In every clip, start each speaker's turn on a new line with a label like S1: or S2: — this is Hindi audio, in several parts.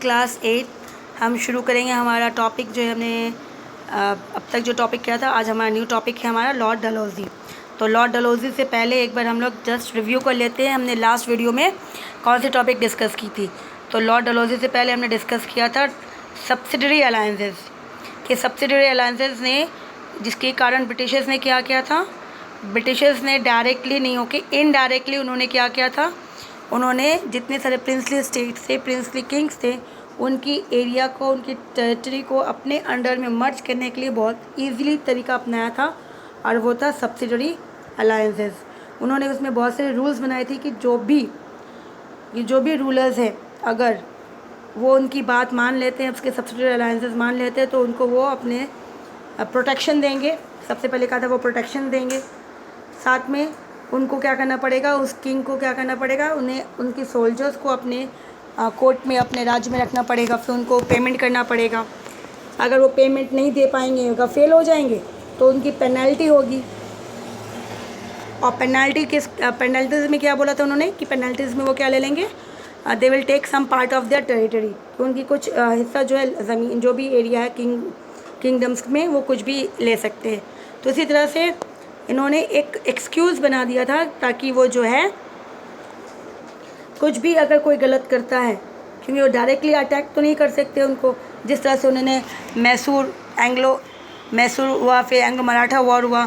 S1: क्लास 8 हम शुरू करेंगे। हमारा टॉपिक जो है हमने अब तक जो टॉपिक किया था, आज हमारा न्यू टॉपिक है हमारा लॉर्ड डलहौज़ी। तो लॉर्ड डलहौज़ी से पहले एक बार हम लोग जस्ट रिव्यू कर लेते हैं, हमने लास्ट वीडियो में कौन सी टॉपिक डिस्कस की थी। तो लॉर्ड डलहौज़ी से पहले हमने डिस्कस किया था सब्सिडरी अलायंसेस कि सब्सिडरी अलायंसेस ने जिसके कारण ब्रिटिशर्स ने क्या किया था। ब्रिटिशर्स ने डायरेक्टली नहीं होके इनडायरेक्टली उन्होंने क्या किया था, उन्होंने जितने सारे प्रिंसली स्टेट्स थे, प्रिंसली किंग्स थे, उनकी एरिया को, उनकी टेरिटरी को अपने अंडर में मर्ज करने के लिए बहुत ईजीली तरीका अपनाया था, और वो था सब्सिडरी अलायंसेस। उन्होंने उसमें बहुत सारे रूल्स बनाए थे कि जो भी रूलर्स हैं, अगर वो उनकी बात मान लेते हैं, उसके सब्सिडरी अलायंसेस मान लेते हैं, तो उनको वो अपने प्रोटेक्शन देंगे। सबसे पहले कहा था वो प्रोटेक्शन देंगे, साथ में उनको क्या करना पड़ेगा, उस किंग को क्या करना पड़ेगा, उन्हें उनके सोल्जर्स को अपने कोर्ट में, अपने राज्य में रखना पड़ेगा। फिर उनको पेमेंट करना पड़ेगा। अगर वो पेमेंट नहीं दे पाएंगे, अगर फेल हो जाएंगे, तो उनकी पेनल्टी होगी। और पेनल्टीज़ में क्या बोला था उन्होंने कि पेनल्टीज़ में वो क्या ले लेंगे, they will take some part of their territory. तो उनकी कुछ हिस्सा जो है, ज़मीन जो भी एरिया है किंगडम्स में, वो कुछ भी ले सकते हैं। तो इसी तरह से इन्होंने एक एक्सक्यूज़ बना दिया था, ताकि वो जो है कुछ भी अगर कोई गलत करता है, क्योंकि वो डायरेक्टली अटैक तो नहीं कर सकते उनको। जिस तरह से उन्होंने मैसूर हुआ, फिर एंग्लो मराठा वॉर हुआ,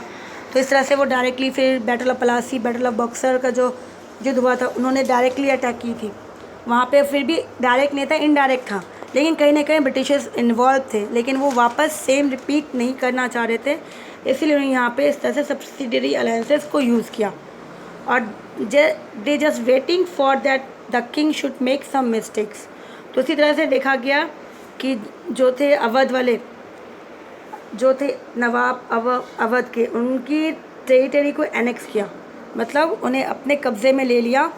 S1: तो इस तरह से वो डायरेक्टली, फिर battle of Plassey, battle of Buxar का जो युद्ध हुआ था, उन्होंने डायरेक्टली अटैक की थी। वहाँ पे फिर भी डायरेक्ट नहीं था, इनडायरेक्ट था, लेकिन कहीं ना कहीं ब्रिटिशर्स इन्वॉल्व थे, लेकिन वो वापस सेम रिपीट नहीं करना चाह रहे थे, इसलिए उन्होंने यहाँ पे इस तरह से सब्सिडरी अलायंसेस को यूज़ किया। और they just waiting for that the king should make some mistakes. तो इसी तरह से देखा गया कि जो थे अवध वाले, जो थे नवाब अवध के, उनकी टेरिटरी को एनेक्स किया, मतलब उन्हें अपने कब्ज़े में ले लिया।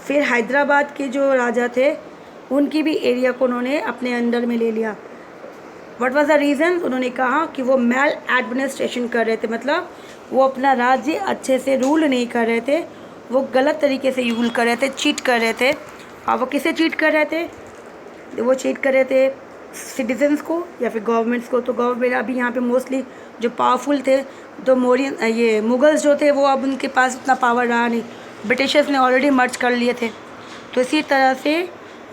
S1: फिर हैदराबाद के जो राजा थे, उनकी भी एरिया को उन्होंने अपने अंडर में ले लिया। What was the reason? उन्होंने कहा कि वो मैल एडमिनिस्ट्रेशन कर रहे थे, मतलब वो अपना राज्य अच्छे से रूल नहीं कर रहे थे, वो गलत तरीके से रूल कर रहे थे, चीट कर रहे थे। और वो किसे चीट कर रहे थे? वो चीट कर रहे थे सिटीजन्स को या फिर गवर्नमेंट्स को। तो गवर्नमेंट अभी यहाँ पे मोस्टली जो पावरफुल थे, तो मुगल्स जो थे, वो अब उनके पास उतना पावर रहा नहीं, ब्रिटिशर्स ने ऑलरेडी मर्ज कर लिए थे। तो इसी तरह से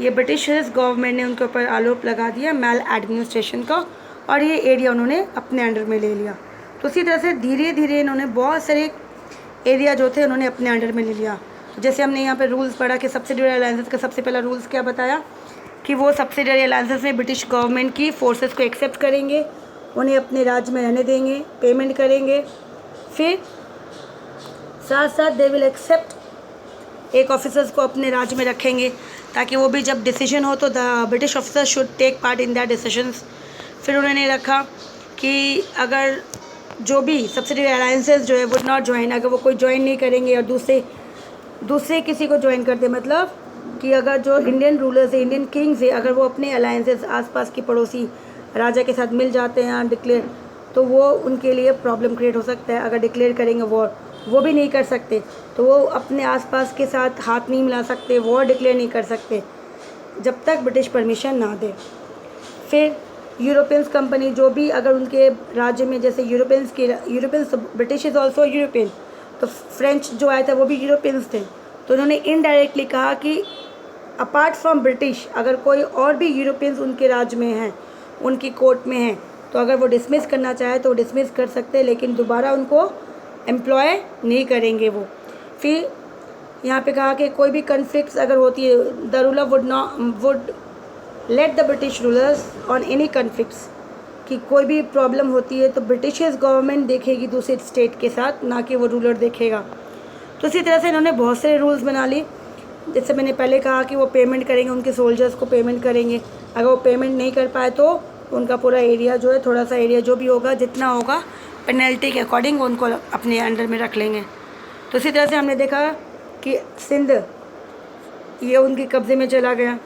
S1: ये ब्रिटिशर्स गवर्नमेंट ने उनके ऊपर आरोप लगा दिया मैल एडमिनिस्ट्रेशन का, और ये एरिया उन्होंने अपने अंडर में ले लिया। तो इसी तरह से धीरे धीरे इन्होंने बहुत सारे एरिया जो थे उन्होंने अपने अंडर में ले लिया। तो जैसे हमने यहाँ पे रूल्स पढ़ा कि सब्सिडरी अलायंसेस का सबसे पहला रूल्स क्या बताया कि वो सब्सिडरी अलायंसेस में ब्रिटिश गवर्नमेंट की फोर्सेस को एक्सेप्ट करेंगे, उन्हें अपने राज्य में रहने देंगे, पेमेंट करेंगे। फिर साथ साथ दे विल एक्सेप्ट एक ऑफिसर्स को अपने राज्य में रखेंगे, ताकि वो भी जब डिसीजन हो तो the British officer should take part in that decisions. फिर उन्होंने रखा कि अगर जो भी सब्सिडरी अलायंसेस जो है वुड नॉट ज्वाइन, अगर वो कोई ज्वाइन नहीं करेंगे और दूसरे किसी को ज्वाइन कर दे, मतलब कि अगर जो इंडियन रूलर्स है, इंडियन किंग्स है, अगर वो अपने अलायंसेस आसपास की पड़ोसी राजा के साथ मिल जाते हैं डिक्लेयर, तो वो उनके लिए प्रॉब्लम क्रिएट हो सकता है। अगर डिक्लेयर करेंगे वॉर, वो भी नहीं कर सकते, तो वो अपने आसपास के साथ हाथ नहीं मिला सकते, वॉर डिक्लेयर नहीं कर सकते जब तक ब्रिटिश परमिशन ना दे। फिर यूरोपियंस कंपनी जो भी अगर उनके राज्य में, जैसे Europeans British is also European, तो फ्रेंच जो आया था वो भी यूरोपियंस थे। तो उन्होंने इनडायरेक्टली कहा कि अपार्ट फ्रॉम ब्रिटिश, अगर कोई और भी यूरोपियंस उनके राज्य में हैं, उनकी कोर्ट में हैं, तो अगर वो डिसमिस करना चाहे तो वो डिसमिस कर सकते हैं, लेकिन दोबारा उनको एम्प्लॉय नहीं करेंगे वो। फिर यहाँ पे कहा कि कोई भी कन्फ्लिक्ट्स अगर होती है, the ruler would let the British rulers on any conflicts, कि कोई भी प्रॉब्लम होती है तो ब्रिटिशर्स गवर्नमेंट देखेगी दूसरे स्टेट के साथ, ना कि वो रूलर देखेगा। तो इसी तरह से इन्होंने बहुत सारे रूल्स बना लिए। जैसे मैंने पहले कहा कि वो पेमेंट करेंगे, उनके सोल्जर्स को पेमेंट करेंगे। अगर वो पेमेंट नहीं कर पाए तो उनका पूरा एरिया जो है, थोड़ा सा एरिया जो भी होगा, जितना होगा पेनल्टी के अकॉर्डिंग उनको अपने अंडर में रख लेंगे। तो इसी तरह से हमने देखा कि सिंध ये उनके कब्ज़े में चला गया,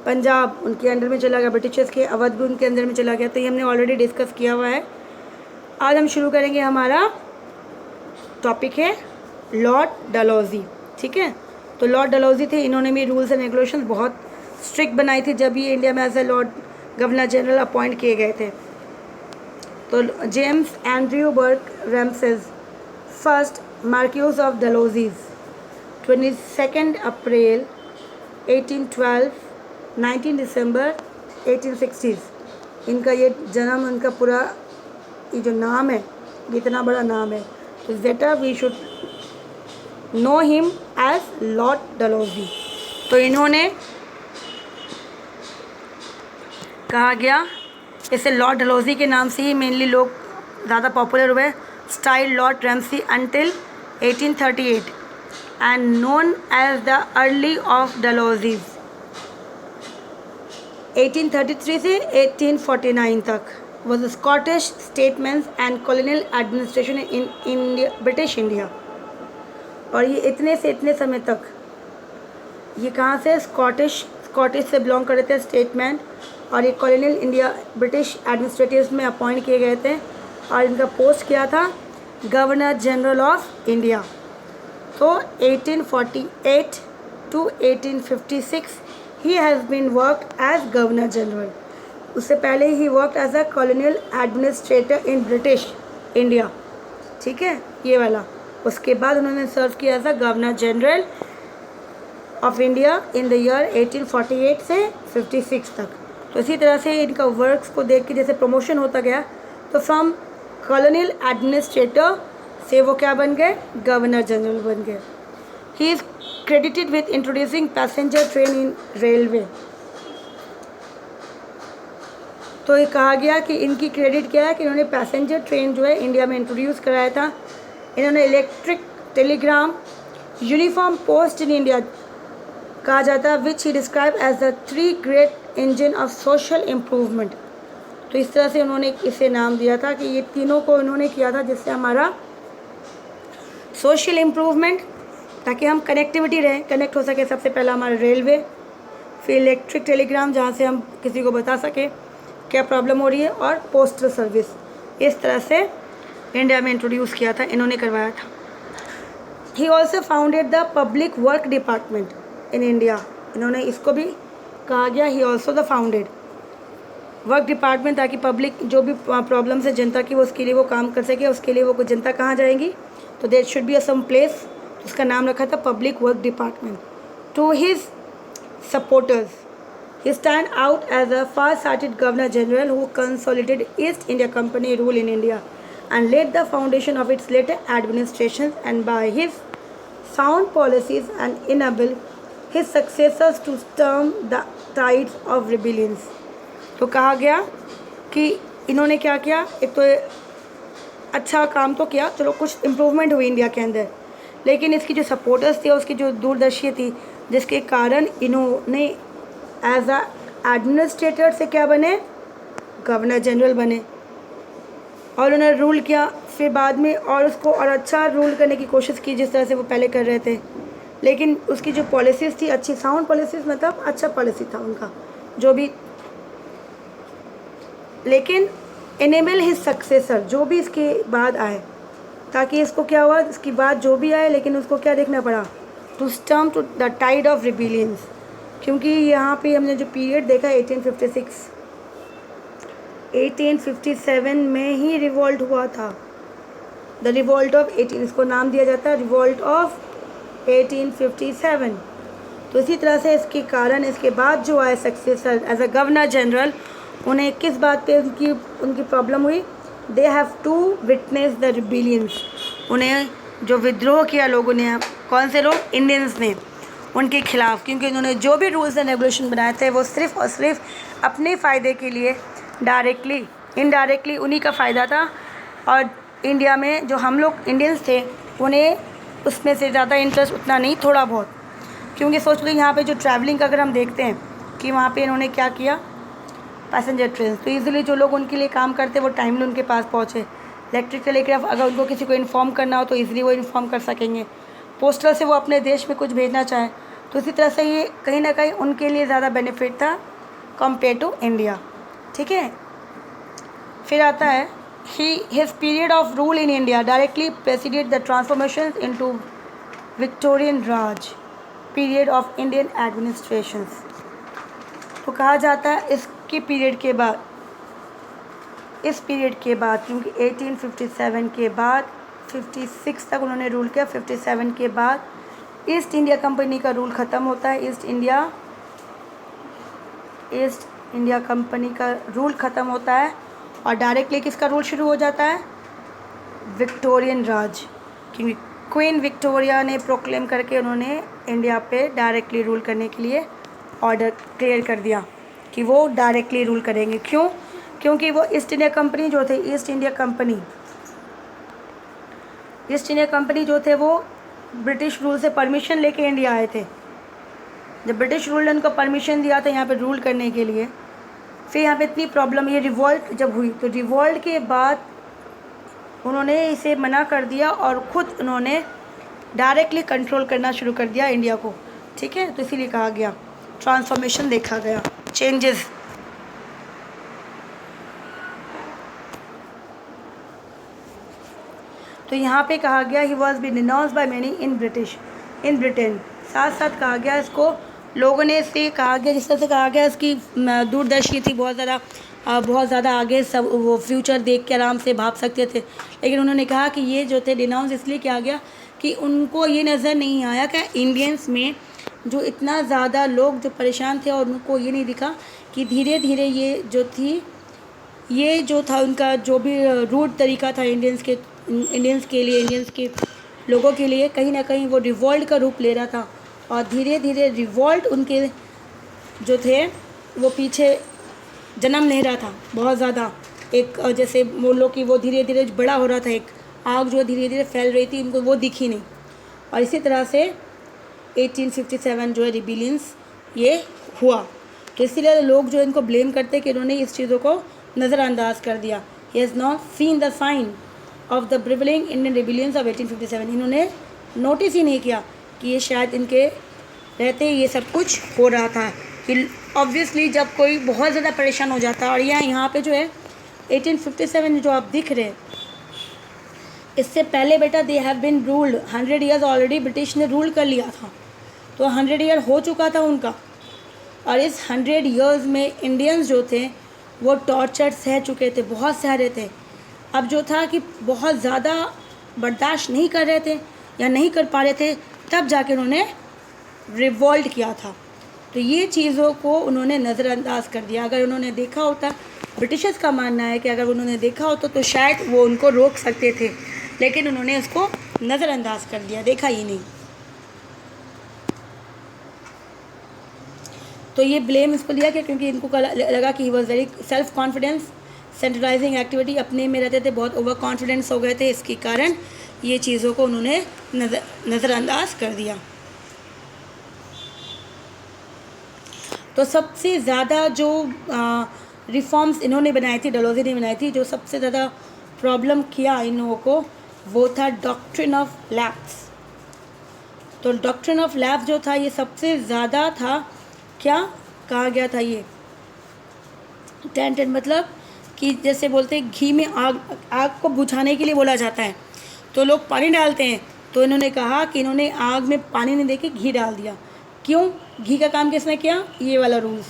S1: पंजाब उनके अंडर में चला गया ब्रिटिशर्स के, अवध भी उनके अंदर में चला गया। तो ये हमने ऑलरेडी डिस्कस किया हुआ है। आज हम शुरू करेंगे, हमारा टॉपिक है लॉर्ड डलहौज़ी, ठीक है। तो लॉर्ड डलहौज़ी थे, इन्होंने भी रूल्स एंड रेगुलेशंस बहुत स्ट्रिक्ट बनाई थी जब ये इंडिया में as a lord governor general appoint किए गए थे। तो James Andrew Burke Ramsay first marquess of Dalhousie 22 April 1812 19 December 1860। इनका ये जन्म, इनका पूरा ये जो नाम है, इतना बड़ा नाम है, तो better we should know him as lord Dalhousie. तो इन्होंने कहा गया, इसे लॉर्ड डलहौजी के नाम से ही मेनली लोग ज़्यादा पॉपुलर हुए। Style lord Ramsay until 1838 and known as the early of Dalhousie. 1833 से 1849 तक was a Scottish statesman and colonial administration in India, British India। और ये इतने से इतने समय तक ये कहाँ से स्कॉटिश से बिलोंग कर रहे थे स्टेटमैन, और ये कॉलोनियल इंडिया ब्रिटिश एडमिनिस्ट्रेटिव में अपॉइंट किए गए थे। और इनका पोस्ट क्या था? Governor general of India. तो 1848 to 1856 he has been worked as governor general। उससे पहले ही worked as a colonial administrator in British India, ठीक है, ये वाला। उसके बाद उन्होंने सर्व किया as a governor general of India in the year 1848 से 56 तक। तो इसी तरह से इनका वर्क्स को देख के जैसे प्रमोशन होता गया, तो फ्रॉम कॉलोनियल एडमिनिस्ट्रेटर से वो क्या बन गए? गवर्नर जनरल बन गए। He is credited with introducing passenger train in railway. तो ये कहा गया कि इनकी क्रेडिट क्या है कि इन्होंने पैसेंजर ट्रेन जो है इंडिया में इंट्रोड्यूस कराया था। इन्होंने electric telegram uniform post in India कहा जाता है, which he describe as the 3 great engine of social improvement. तो इस तरह से उन्होंने इसे नाम दिया था कि ये तीनों को इन्होंने किया था जिससे हमारा सोशल इम्प्रूवमेंट, ताकि हम कनेक्टिविटी रहे, कनेक्ट हो सके। सबसे पहला हमारा रेलवे, फिर इलेक्ट्रिक टेलीग्राम जहाँ से हम किसी को बता सके क्या प्रॉब्लम हो रही है, और पोस्टल सर्विस। इस तरह से इंडिया में इंट्रोड्यूस किया था, इन्होंने करवाया था। He also founded the public work department in India. इन्होंने इसको भी कहा गया he also the founded work department, ताकि पब्लिक जो भी प्रॉब्लम्स है जनता की, वो उसके लिए वो काम कर सके। उसके लिए वो जनता कहाँ जाएंगी, तो there should be some place, उसका नाम रखा था public work department. To his supporters he stand out as a far-sighted governor general who consolidated East India Company rule in India and laid the foundation of its later administration, and by his sound policies and enable his successors to stem the tides of rebellions। तो कहा गया कि इन्होंने क्या किया, एक तो अच्छा काम तो किया, चलो कुछ इम्प्रूवमेंट हुई इंडिया के अंदर, लेकिन इसकी जो सपोर्टर्स थे, उसकी जो दूरदर्शी थी, जिसके कारण इन्होंने एज अ एडमिनिस्ट्रेटर से क्या बने? गवर्नर जनरल बने, और उन्होंने रूल किया फिर बाद में, और उसको और अच्छा रूल करने की कोशिश की जिस तरह से वो पहले कर रहे थे। लेकिन उसकी जो पॉलिसीज़ थी अच्छी, साउंड पॉलिसीज़, मतलब अच्छा पॉलिसी था उनका जो भी। लेकिन इनेबल हिज सक्सेसर, जो भी इसके बाद आए, ताकि इसको क्या हुआ, इसकी बात जो भी आए, लेकिन उसको क्या देखना पड़ा? To storm to the tide of rebellions. क्योंकि यहाँ पे हमने जो पीरियड देखा 1856 1857 में ही रिवॉल्ट हुआ था, द रिवॉल्ट ऑफ 18, इसको नाम दिया जाता है रिवॉल्ट ऑफ 1857। तो इसी तरह से इसके कारण इसके बाद जो आए successor as a governor general, उन्हें किस बात पे उनकी प्रॉब्लम हुई? They have to witness the rebellions. उन्हें जो विद्रोह किया लोगों ने, कौन से लोग? इंडियंस ने, उनके खिलाफ, क्योंकि उन्होंने जो भी रूल्स एंड रेगुलेशन बनाए थे वो सिर्फ़ और सिर्फ अपने फ़ायदे के लिए, डायरेक्टली इनडायरेक्टली उन्हीं का फ़ायदा था। और इंडिया में जो हम लोग इंडियंस थे, उन्हें उसमें से ज़्यादा इंटरेस्ट उतना नहीं, थोड़ा बहुत। क्योंकि सोच लो यहाँ पे जो ट्रैवलिंग का अगर हम देखते हैं कि वहाँ पे इन्होंने क्या किया, पैसेंजर ट्रेन, तो ईज़िली जो लोग उनके लिए काम करते वो टाइमली उनके पास पहुँचे। इलेक्ट्रिक टेलीग्राफ, अगर उनको किसी को इन्फॉर्म करना हो तो ईज़िली वो इन्फॉर्म कर सकेंगे। पोस्टल से वो अपने देश में कुछ भेजना चाहें, तो इसी तरह से ये कहीं ना कहीं उनके लिए ज़्यादा बेनिफिट था कंपेयर टू इंडिया, ठीक है। फिर आता है his period of rule in India directly preceded the transformation into Victorian Raj period of Indian administrations. तो कहा जाता है इसके पीरियड के बाद, इस पीरियड के बाद, क्योंकि 1857 के बाद 56 तक उन्होंने रूल किया, 57 के बाद ईस्ट इंडिया कंपनी का रूल ख़त्म होता है। ईस्ट इंडिया कंपनी का रूल ख़त्म होता है और डायरेक्टली किसका रूल शुरू हो जाता है? विक्टोरियन राज, क्योंकि क्वीन विक्टोरिया ने प्रोक्लेम करके उन्होंने इंडिया पे डायरेक्टली रूल करने के लिए ऑर्डर क्लियर कर दिया कि वो डायरेक्टली रूल करेंगे। क्यों? क्योंकि वो ईस्ट इंडिया कंपनी जो थे, ईस्ट इंडिया कंपनी जो थे वो ब्रिटिश रूल से परमिशन लेके इंडिया आए थे। जब ब्रिटिश रूल ने उनको परमिशन दिया था यहाँ पे रूल करने के लिए, फिर यहाँ पे इतनी प्रॉब्लम, ये रिवॉल्ट जब हुई तो रिवॉल्ट के बाद उन्होंने इसे मना कर दिया और ख़ुद उन्होंने डायरेक्टली कंट्रोल करना शुरू कर दिया इंडिया को। ठीक है, तो इसीलिए कहा गया ट्रांसफॉर्मेशन देखा गया, चेंजेस। तो यहाँ पे कहा गया he was be denounced by many in Britain. साथ साथ कहा गया इसको लोगों ने इससे कहा गया, जिस तरह से कहा गया इसकी दूरदर्शी थी, बहुत ज़्यादा आगे सब वो फ्यूचर देख के आराम से भाग सकते थे। लेकिन उन्होंने कहा कि ये जो थे डिनाउंस इसलिए किया गया कि उनको ये नज़र नहीं आया कि इंडियंस में जो इतना ज़्यादा लोग जो परेशान थे और उनको ये नहीं दिखा कि धीरे धीरे ये जो था उनका जो भी रूट तरीका था इंडियंस के लोगों के लिए, कहीं ना कहीं वो रिवॉल्ट का रूप ले रहा था। और धीरे धीरे रिवॉल्ट उनके जो थे वो पीछे जन्म ले रहा था बहुत ज़्यादा। एक जैसे बोलो कि वो धीरे धीरे बड़ा हो रहा था, एक आग जो धीरे धीरे फैल रही थी, उनको वो दिखी नहीं। और इसी तरह से 1857 जो है रिबिलियंस ये हुआ। तो इसीलिए लोग जो इनको ब्लेम करते कि इन्होंने इस चीज़ों को नज़रअंदाज कर दिया। He has not seen the sign of the prevailing Indian rebellions of 1857। इन्होंने नोटिस ही नहीं किया कि ये शायद इनके रहते ये सब कुछ हो रहा था। कि ऑब्वियसली जब कोई बहुत ज़्यादा परेशान हो जाता है, और यहाँ पे जो है 1857 जो आप दिख रहे, इससे पहले बेटा they have been ruled 100 years already, British ने रूल कर लिया था, तो 100 ईयर हो चुका था उनका। और इस 100 ईयर्स में इंडियंस जो थे वो टॉर्चर सह चुके थे, बहुत सह रहे थे। अब जो था कि बहुत ज़्यादा बर्दाश्त नहीं कर रहे थे या नहीं कर पा रहे थे, तब जाके उन्होंने रिवॉल्ट किया था। तो ये चीज़ों को उन्होंने नज़रअंदाज कर दिया। अगर उन्होंने देखा होता, ब्रिटिशर्स का मानना है कि अगर उन्होंने देखा होता तो शायद वो उनको रोक सकते थे, लेकिन उन्होंने उसको नज़रअंदाज कर दिया, देखा ही नहीं। तो ये ब्लेम इसको दिया कि क्योंकि इनको लगा कि he was very self confidence, centralising activity, अपने में रहते थे, बहुत ओवर कॉन्फिडेंस हो गए थे, इसके कारण ये चीज़ों को उन्होंने नज़रअंदाज कर दिया। तो सबसे ज़्यादा जो रिफॉर्म्स इन्होंने बनाई थी, डलहौज़ी ने बनाई थी, जो सबसे ज़्यादा प्रॉब्लम किया इन लोगों को, वो था डॉक्ट्रिन ऑफ लैप्स। तो डॉक्ट्रिन ऑफ लैप्स जो था ये सबसे ज़्यादा था, क्या कहा गया था, ये टेंटेड, मतलब कि जैसे बोलते हैं घी में आग को बुझाने के लिए बोला जाता है तो लोग पानी डालते हैं, तो इन्होंने कहा कि इन्होंने आग में पानी नहीं देके घी डाल दिया। क्यों? घी का काम किसने किया? ये वाला रूल्स,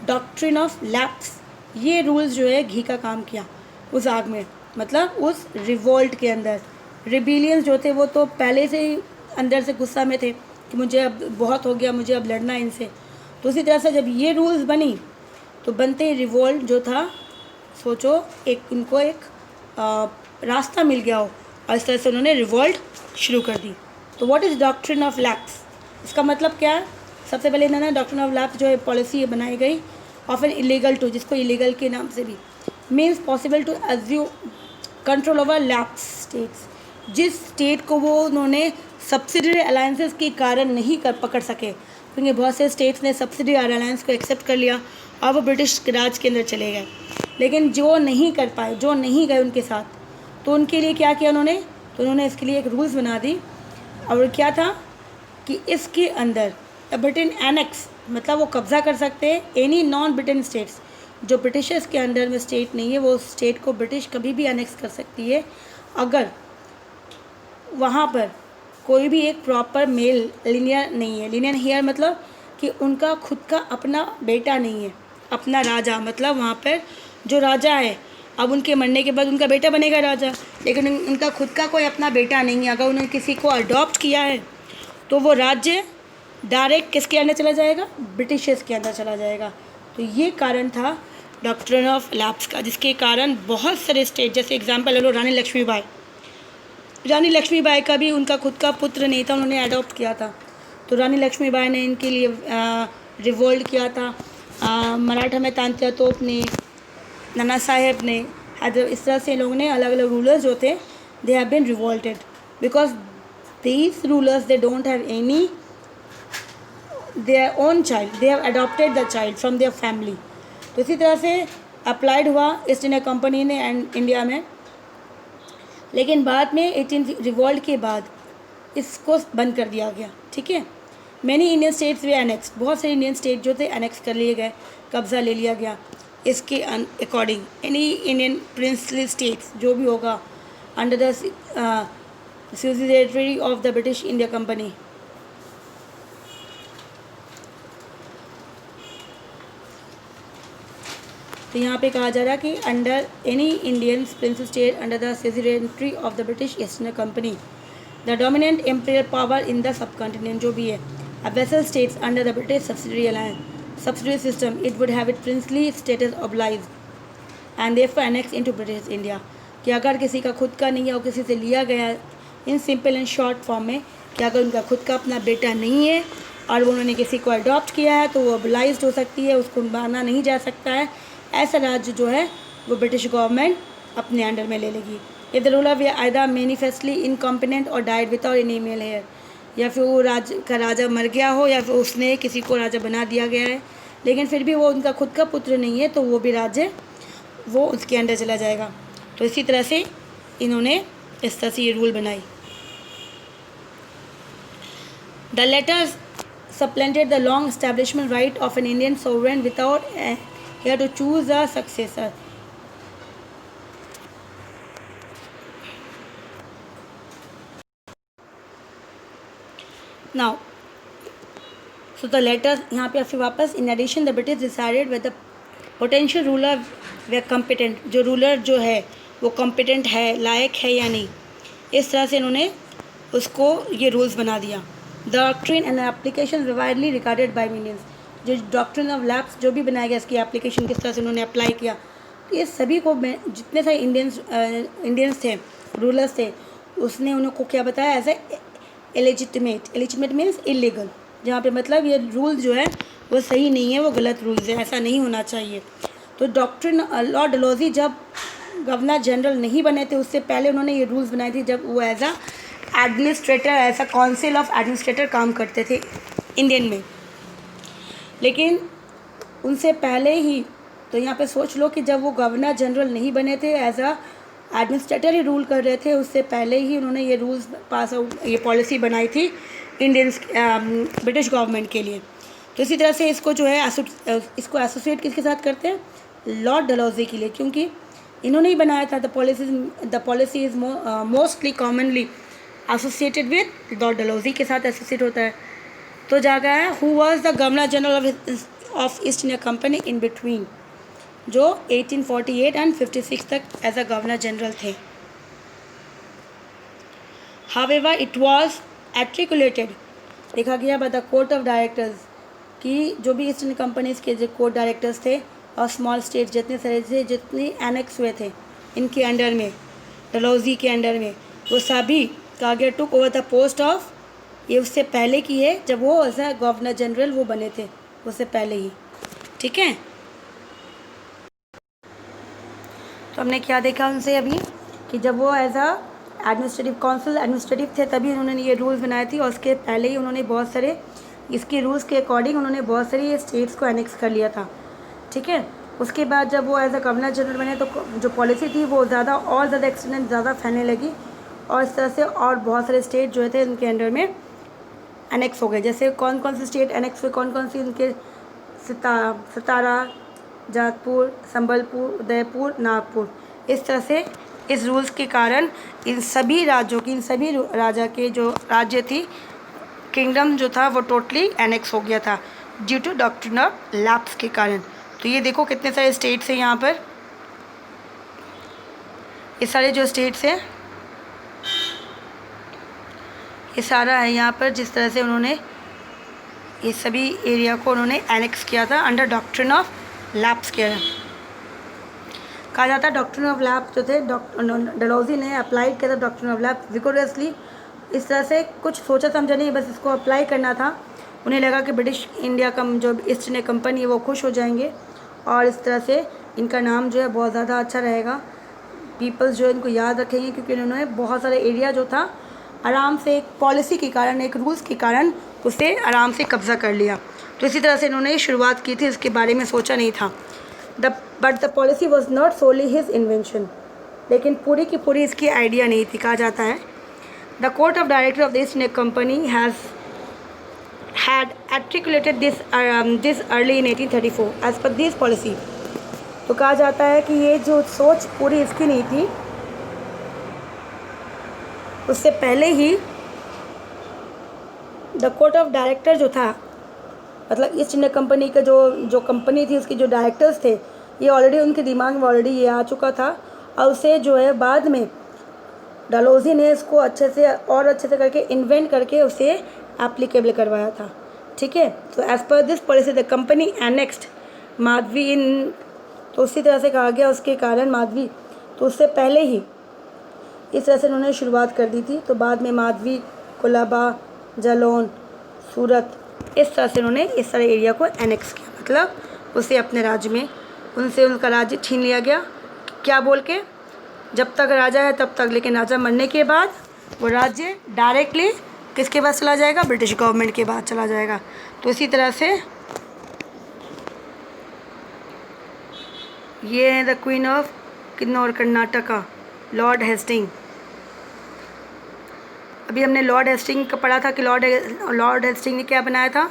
S1: डॉक्ट्रिन ऑफ लैप्स, ये रूल्स जो है घी का काम किया उस आग में, मतलब उस रिवोल्ट के अंदर। रिबिलियंस जो थे वो तो पहले से ही अंदर से गुस्सा में थे कि मुझे अब बहुत हो गया, मुझे अब लड़ना है इनसे। तो उसी तरह से जब ये रूल्स बनी तो बनते ही रिवोल्ट जो था, सोचो उनको एक रास्ता मिल गया हो, और इस तरह से उन्होंने रिवोल्ट शुरू कर दी। तो what is doctrine of lapse? इसका मतलब क्या है? सबसे पहले इन्होंने डॉक्ट्रिन ऑफ लैप्स जो है पॉलिसी बनाई गई, ऑफन इलीगल टू, जिसको इलीगल के नाम से भी, means possible to assume control over lapse states. जिस स्टेट को वो उन्होंने सब्सिडरी अलायंसेस के कारण नहीं पकड़ सके, क्योंकि बहुत से स्टेट्स ने सब्सिडरी अलायंस को एक्सेप्ट कर लिया और वो ब्रिटिश राज के अंदर चले गए। लेकिन जो नहीं कर पाए, जो नहीं गए उनके साथ, तो उनके लिए क्या किया उन्होंने? तो उन्होंने इसके लिए एक रूल्स बना दी, और क्या था कि इसके अंदर ब्रिटेन एनेक्स, मतलब वो कब्ज़ा कर सकते हैं एनी नॉन ब्रिटेन स्टेट्स, जो ब्रिटिशर्स के अंडर में स्टेट नहीं है, वो स्टेट को ब्रिटिश कभी भी एनेक्स कर सकती है अगर वहाँ पर कोई भी एक प्रॉपर मेल लिनियर नहीं है। लिनियर हेयर मतलब कि उनका खुद का अपना बेटा नहीं है, अपना राजा, मतलब वहाँ पर जो राजा है, अब उनके मरने के बाद उनका बेटा बनेगा राजा, लेकिन उनका खुद का कोई अपना बेटा नहीं है। अगर उन्होंने किसी को अडॉप्ट किया है तो वो राज्य डायरेक्ट किसके अंदर चला जाएगा, ब्रिटिशर्स के अंदर चला जाएगा। तो ये कारण था डॉक्ट्रिन ऑफ लैप्स का, जिसके कारण बहुत सारे स्टेट, जैसे एग्जांपल ले लो रानी लक्ष्मीबाई का भी उनका खुद का पुत्र नहीं था, उन्होंने अडॉप्ट किया था। तो रानी लक्ष्मीबाई ने इनके लिए रिवोल्ट किया था। मराठा में तात्या तोप ने, नाना साहेब ने, इस तरह से लोगों ने, अलग अलग रूलर्स जो थे, they have been revolted because these rulers they don't have any their own child, they have adopted the child from their family. तो इसी तरह से अप्लाइड हुआ ईस्ट इंडिया कंपनी ने एंड इंडिया में, लेकिन बाद में 18 रिवॉल्ट के बाद इसको बंद कर दिया गया। ठीक है, मैनी इंडियन स्टेट्स वे एनेक्स, बहुत सारे इंडियन स्टेट जो थे एनेक्स कर लिए गए, कब्ज़ा ले लिया गया। इसके according any Indian princely states जो भी होगा under the subsidiary of the British India company, तो यहाँ पे कहा जा रहा है कि under any Indian principal state under the subsidiary of the British East India company the dominant imperial power in the subcontinent, जो भी है a vessel states under the British subsidiary alliance subsidiary system, it would have it princely status obliged and therefore annex into British India, कि अगर किसी का खुद का नहीं है और किसी से लिया गया है, in simple and short form में, कि अगर उनका खुद का अपना बेटा नहीं है और उन्होंने किसी को अडॉप्ट किया है तो वो ऑब्लाइज्ड हो सकती है, उसको माना नहीं जा सकता है। ऐसा राज्य जो है वो ब्रिटिश गवर्नमेंट अपने अंडर में ले लेगी। If the ruler were either manifestly incompetent और died without any male heir, या फिर वो राजा मर गया हो या फिर उसने किसी को राजा बना दिया गया है, लेकिन फिर भी वो उनका खुद का पुत्र नहीं है, तो वो भी राज्य वो उसके अंडर चला जाएगा। तो इसी तरह से इन्होंने इस तरह से ये रूल बनाई। The letters supplanted the long establishment right of an Indian sovereign without here to choose a successor. Now, so the letters यहाँ पे फिर वापस, in addition the British decided whether potential ruler were competent, जो रूलर जो है वो competent है, लायक है या नहीं, इस तरह से इन्होंने उसको ये रूल्स बना दिया। The doctrine and application widely regarded by millions, जो डॉक्ट्रिन ऑफ लैप्स जो भी बनाया गया, इसकी एप्लीकेशन किस तरह से उन्होंने अप्लाई किया, तो ये सभी को जितने सारे इंडियंस थे, रूलर्स थे, उसने उनको क्या बताया, as a illegitimate means illegal, जहाँ पे मतलब ये रूल जो है वो सही नहीं है, वो गलत रूल्स है, ऐसा नहीं होना चाहिए। तो डॉक्ट्रिन लॉर्ड डलहौजी जब गवर्नर जनरल नहीं बने थे, उससे पहले उन्होंने ये रूल्स बनाए थे, जब वो एज अ एडमिनिस्ट्रेटर, ऐसा काउंसिल ऑफ एडमिनिस्ट्रेटर काम करते थे इंडियन में। लेकिन उनसे पहले ही, तो यहाँ पे सोच लो कि जब वो गवर्नर जनरल नहीं बने थे, एज अ एडमिनिस्ट्रेटर ही रूल कर रहे थे, उससे पहले ही उन्होंने ये रूल्स पास आउट, ये पॉलिसी बनाई थी इंडियंस ब्रिटिश गवर्नमेंट के लिए। तो इसी तरह से इसको जो है इसको एसोसिएट किसके साथ करते हैं, लॉर्ड डलहौजी के लिए, क्योंकि इन्होंने ही बनाया था। The policy is mostly commonly associated with Lord Dalhousie के साथ एसोसिएट होता है। तो जागा है who was the governor general of east India company in between, जो 1848 एंड 56 तक एज अ गवर्नर जनरल थे। हावेवर इट वाज आर्टिकुलेटेड, देखा गया by the court of directors, कि जो भी ईस्ट इंडिया कंपनीज के जो कोर्ट डायरेक्टर्स थे और स्मॉल स्टेट जितने सारे थे, जितने एनेक्स हुए थे इनके अंडर में, डलहौजी के अंडर में, वो सभी का गया took over the post of, ये उससे पहले की है, जब वो एज अ गवर्नर जनरल वो बने थे, उससे पहले ही। ठीक है, तो हमने क्या देखा उनसे अभी, कि जब वो as a administrative council administrative थे तभी उन्होंने ये रूल्स बनाए थे, और उसके पहले ही उन्होंने बहुत सारे इसके रूल्स के अकॉर्डिंग उन्होंने बहुत सारी स्टेट्स को एनेक्स कर लिया था। ठीक है, उसके बाद जब वो एज अ गवर्नर जनरल बने तो जो पॉलिसी थी वो ज़्यादा और ज़्यादा एक्सटेंड ज़्यादा फैलने लगी, और इस तरह से और बहुत सारे स्टेट जो थे उनके अंडर में एनेक्स हो गए। जैसे कौन कौन से स्टेट एनेक्स हुए, कौन कौन सी उनके, सतारा, जातपुर, संबलपुर, उदयपुर, नागपुर। इस तरह से इस रूल्स के कारण इन सभी राज्यों की, इन सभी राजा के जो राज्य थी, किंगडम जो था वो टोटली एनेक्स हो गया था due to doctrine of lapse के कारण। तो ये देखो कितने सारे स्टेट्स हैं यहाँ पर, ये सारे जो स्टेट्स हैं ये सारा है यहाँ पर। जिस तरह से उन्होंने ये सभी एरिया को उन्होंने एनेक्स किया था under doctrine of lapse care. कहा जाता है डॉक्ट्रिन ऑफ लैप्स जो थे डलहौजी ने अप्लाई किया था डॉक्ट्रिन ऑफ लैप्स विगोरसली। इस तरह से कुछ सोचा समझा नहीं, बस इसको अप्लाई करना था। उन्हें लगा कि ब्रिटिश इंडिया का जो ईस्ट इंडिया कंपनी है वो खुश हो जाएंगे और इस तरह से इनका नाम जो है बहुत ज़्यादा अच्छा रहेगा, पीपल्स जो इनको याद रखेंगे, क्योंकि उन्होंने बहुत सारे एरिया जो था आराम से एक पॉलिसी के कारण, एक रूल्स के कारण उसे आराम से कब्ज़ा कर लिया। तो इसी तरह से इन्होंने शुरुआत की थी, इसके बारे में सोचा नहीं था। But the policy was not solely his invention, लेकिन पूरी की पूरी इसकी आइडिया नहीं थी। कहा जाता है the court of director of the east India company had articulated this early in 1834 as per this policy। तो कहा जाता है कि ये जो सोच पूरी इसकी नहीं थी, उससे पहले ही द कोर्ट ऑफ डायरेक्टर जो था, मतलब ईस्ट इंडिया कंपनी का जो कंपनी थी उसके जो डायरेक्टर्स थे, ये ऑलरेडी उनके दिमाग में ऑलरेडी ये आ चुका था और उसे जो है बाद में डलहौजी ने इसको अच्छे से करके इन्वेंट करके उसे एप्लीकेबल करवाया था। ठीक है, तो as per this policy the company annexed Madhavi in, तो उसी तरह से कहा गया उसके कारण माधवी, तो उससे पहले ही इस तरह से उन्होंने शुरुआत कर दी थी। तो बाद में माधवी, कोलाबा, जालौन, सूरत, इस तरह से उन्होंने इस सारे एरिया को एनेक्स किया, मतलब उसे अपने राज्य में उनसे उनका राज्य छीन लिया गया। क्या बोल के, जब तक राजा है तब तक, लेकिन राजा मरने के बाद वो राज्य डायरेक्टली किसके पास चला जाएगा, ब्रिटिश गवर्नमेंट के पास चला जाएगा। तो इसी तरह से ये है the queen of Kinnaur Karnataka, lord Hasting. अभी हमने लॉर्ड हेस्टिंग का पढ़ा था कि लॉर्ड हेस्टिंग ने क्या बनाया था,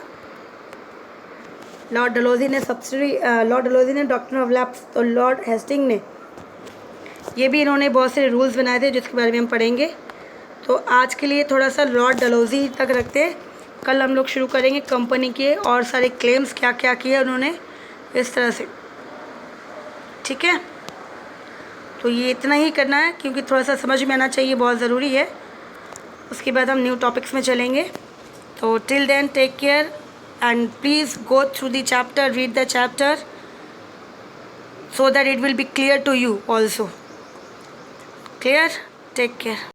S1: लॉर्ड डलहौजी ने डॉक्ट्रिन ऑफ लैप्स, तो लॉर्ड हेस्टिंग ने ये भी इन्होंने बहुत से रूल्स बनाए थे जिसके बारे में हम पढ़ेंगे। तो आज के लिए थोड़ा सा लॉर्ड डलहौजी तक रखते हैं, कल हम लोग शुरू करेंगे कंपनी के और सारे क्लेम्स क्या क्या किए उन्होंने इस तरह से। ठीक है, तो ये इतना ही करना है क्योंकि थोड़ा सा समझ में आना चाहिए, बहुत ज़रूरी है। उसके बाद हम न्यू टॉपिक्स में चलेंगे। तो till then take care and please go through the chapter, read the chapter so that it will be clear to you also. Clear? Take care.